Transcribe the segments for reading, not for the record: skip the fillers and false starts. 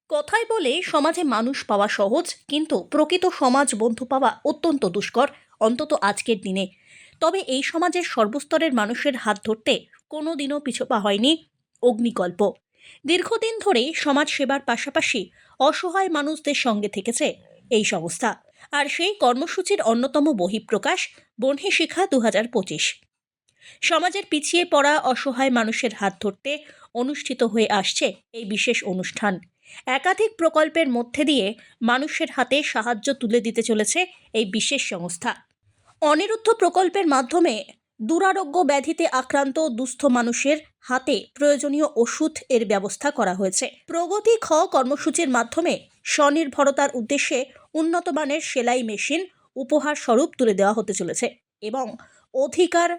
কথায় বলে সমাজে মানুষ পাওয়া সহজ, কিন্তু প্রকৃত সমাজ বন্ধু পাওয়া অত্যন্ত দুষ্কর, অন্তত আজকের দিনে। তবে এই সমাজের সর্বস্তরের মানুষের হাত ধরতে কোনোদিনও পিছপা হয়নি অগ্নিকল্প। দীর্ঘদিন ধরে সমাজ সেবার পাশাপাশি অসহায় মানুষদের সঙ্গে থেকেছে এই সংস্থা। আর সেই কর্মসূচির অন্যতম বহিঃপ্রকাশ বহ্নি শিখা 2025। সমাজের পিছিয়ে পড়া অসহায় মানুষের হাত ধরতে অনুষ্ঠিত হয়ে আসছে এই বিশেষ অনুষ্ঠান। একাধিক প্রকল্পের মধ্যে দিয়ে মানুষের হাতে সাহায্য তুলে দিতে চলেছে এই বিশেষ সংস্থা। অনিরুদ্ধ প্রকল্পের মাধ্যমে দুরারোগ্য ব্যাধিতে আক্রান্ত দুস্থ মানুষের হাতে প্রয়োজনীয় ওষুধ এর ব্যবস্থা করা হয়েছে। প্রগতি খ কর্মসূচির মাধ্যমে স্বনির্ভরতার উদ্দেশ্যে উন্নত মানের সেলাই মেশিন উপহার স্বরূপ তুলে দেওয়া হতে চলেছে এবং অধিকার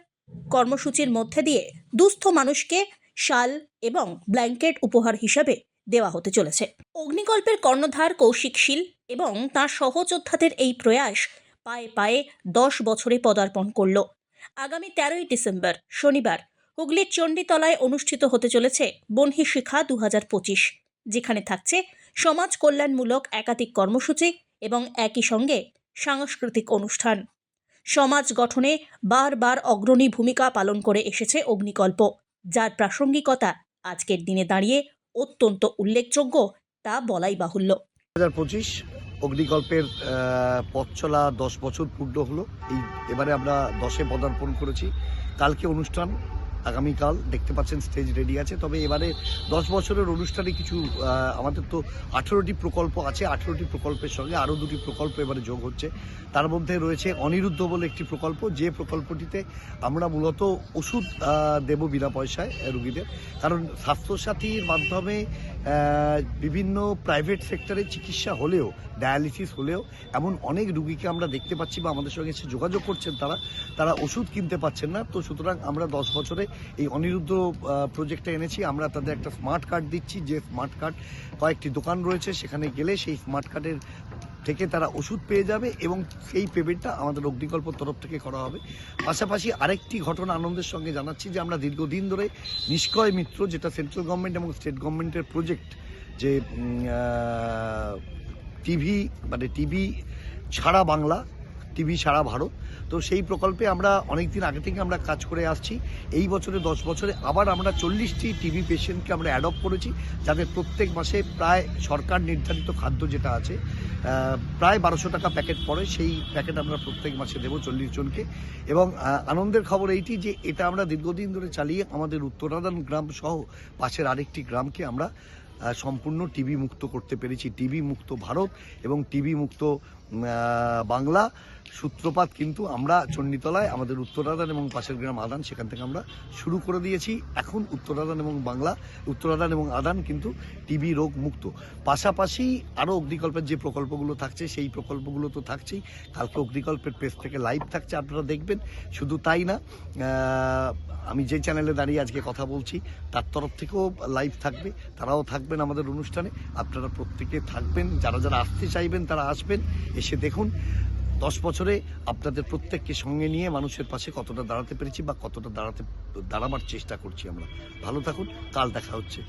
কর্মসূচির মধ্যে দিয়ে দুস্থ মানুষকে শাল এবং ব্ল্যাঙ্কেট উপহার হিসাবে দেওয়া হতে চলেছে। অগ্নিকল্পের কর্ণধার কৌশিক শীল এবং তাঁর সহযোদ্ধাদের এই প্রয়াস পায়ে পায়ে 10 বছরে পদার্পণ করল। আগামী 13ই ডিসেম্বর শনিবার হুগলির চণ্ডীতলায় অনুষ্ঠিত হতে চলেছে বহ্নি শিখা 2025, যেখানে থাকছে সমাজ কল্যাণমূলক একাধিক কর্মসূচি এবং একই সঙ্গে সাংস্কৃতিক অনুষ্ঠান। সমাজ গঠনে বারবার অগ্রণী ভূমিকা পালন করে এসেছে অগ্নিকল্প, যার প্রাসঙ্গিকতা আজকের দিনে দাঁড়িয়ে অত্যন্ত উল্লেখযোগ্য তা বলাই বাহুল্য। 2025 অগ্নিকল্পের পথ চলা 10 বছর পূর্ণ হলো। এবারে আমরা 10-এ পদার্পণ করেছি। কালকে অনুষ্ঠান, আগামীকাল দেখতে পাচ্ছেন স্টেজ রেডি আছে। তবে এবারে 10 বছরের অনুষ্ঠানে কিছু আমাদের তো 18টি প্রকল্প আছে। 18টি প্রকল্পের সঙ্গে আরও 2টি প্রকল্প এবারে যোগ হচ্ছে। তার মধ্যে রয়েছে অনিরুদ্ধ বলে একটি প্রকল্প, যে প্রকল্পটিতে আমরা মূলত ওষুধ দেব বিনা পয়সায় রুগীদের। কারণ স্বাস্থ্যসাথীর মাধ্যমে বিভিন্ন প্রাইভেট সেক্টরে চিকিৎসা হলেও, ডায়ালিসিস হলেও এমন অনেক রুগীকে আমরা দেখতে পাচ্ছি বা আমাদের সঙ্গে এসে যোগাযোগ করছেন, তারা ওষুধ কিনতে পাচ্ছেন না। তো সুতরাং আমরা 10 বছরে এই অনিরুদ্ধ প্রজেক্টটা এনেছি। আমরা তাদের একটা স্মার্ট কার্ড দিচ্ছি, যে স্মার্ট কার্ড কয়েকটি দোকান রয়েছে, সেখানে গেলে সেই স্মার্ট কার্ডের থেকে তারা ওষুধ পেয়ে যাবে এবং সেই পেমেন্টটা আমাদের অগ্নিকল্পর তরফ থেকে করা হবে। পাশাপাশি আরেকটি ঘটনা আনন্দের সঙ্গে জানাচ্ছি যে আমরা দীর্ঘদিন ধরে নিষ্কয় মিত্র, যেটা সেন্ট্রাল গভর্নমেন্ট এবং স্টেট গভর্নমেন্টের প্রজেক্ট, যে টিভি ছাড়া বাংলা, টিভি সারা ভারত, তো সেই প্রকল্পে আমরা অনেক দিন আগে থেকে আমরা কাজ করে আসছি। এই বছরে 10 বছরে আবার আমরা 40টি টিভি পেশেন্টকে আমরা অ্যাডপ্ট করেছি, যাদের প্রত্যেক মাসে প্রায় সরকার নির্ধারিত খাদ্য যেটা আছে প্রায় 1200 টাকা প্যাকেট পড়ে, সেই প্যাকেট আমরা প্রত্যেক মাসে দেবো 40 জনকে। এবং আনন্দের খবর এইটি যে এটা আমরা দীর্ঘদিন ধরে চালিয়ে আমাদের উত্তরাদান গ্রাম সহ পাশের আরেকটি গ্রামকে আমরা সম্পূর্ণ টিবি মুক্ত করতে পেরেছি। টিবি মুক্ত ভারত এবং টিবি মুক্ত বাংলা সূত্রপাত কিন্তু আমরা চণ্ডীতলায় আমাদের উত্তরাদান এবং পাশের গ্রাম আদান, সেখান থেকে আমরা শুরু করে দিয়েছি। এখন উত্তরাদান এবং আদান কিন্তু টিবি রোগ মুক্ত। পাশাপাশি আরও অগ্নিকল্পের যে প্রকল্পগুলো থাকছে সেই প্রকল্পগুলো তো থাকছেই। কালকে অগ্নিকল্পের পেজ থেকে লাইভ থাকছে, আপনারা দেখবেন। শুধু তাই না, আমি যে চ্যানেলে দাঁড়িয়ে আজকে কথা বলছি তার তরফ থেকেও লাইভ থাকবে, তারাও থাকবেন আমাদের অনুষ্ঠানে। আপনারা প্রত্যেকে থাকবেন, যারা যারা আসতে চাইবেন তারা আসবেন, এসে দেখুন 10 বছরে আপনাদের প্রত্যেককে সঙ্গে নিয়ে মানুষের পাশে কতটা দাঁড়াতে পেরেছি বা কতটা দাঁড়াবার চেষ্টা করছি আমরা। ভালো থাকুন, কাল দেখা হচ্ছে।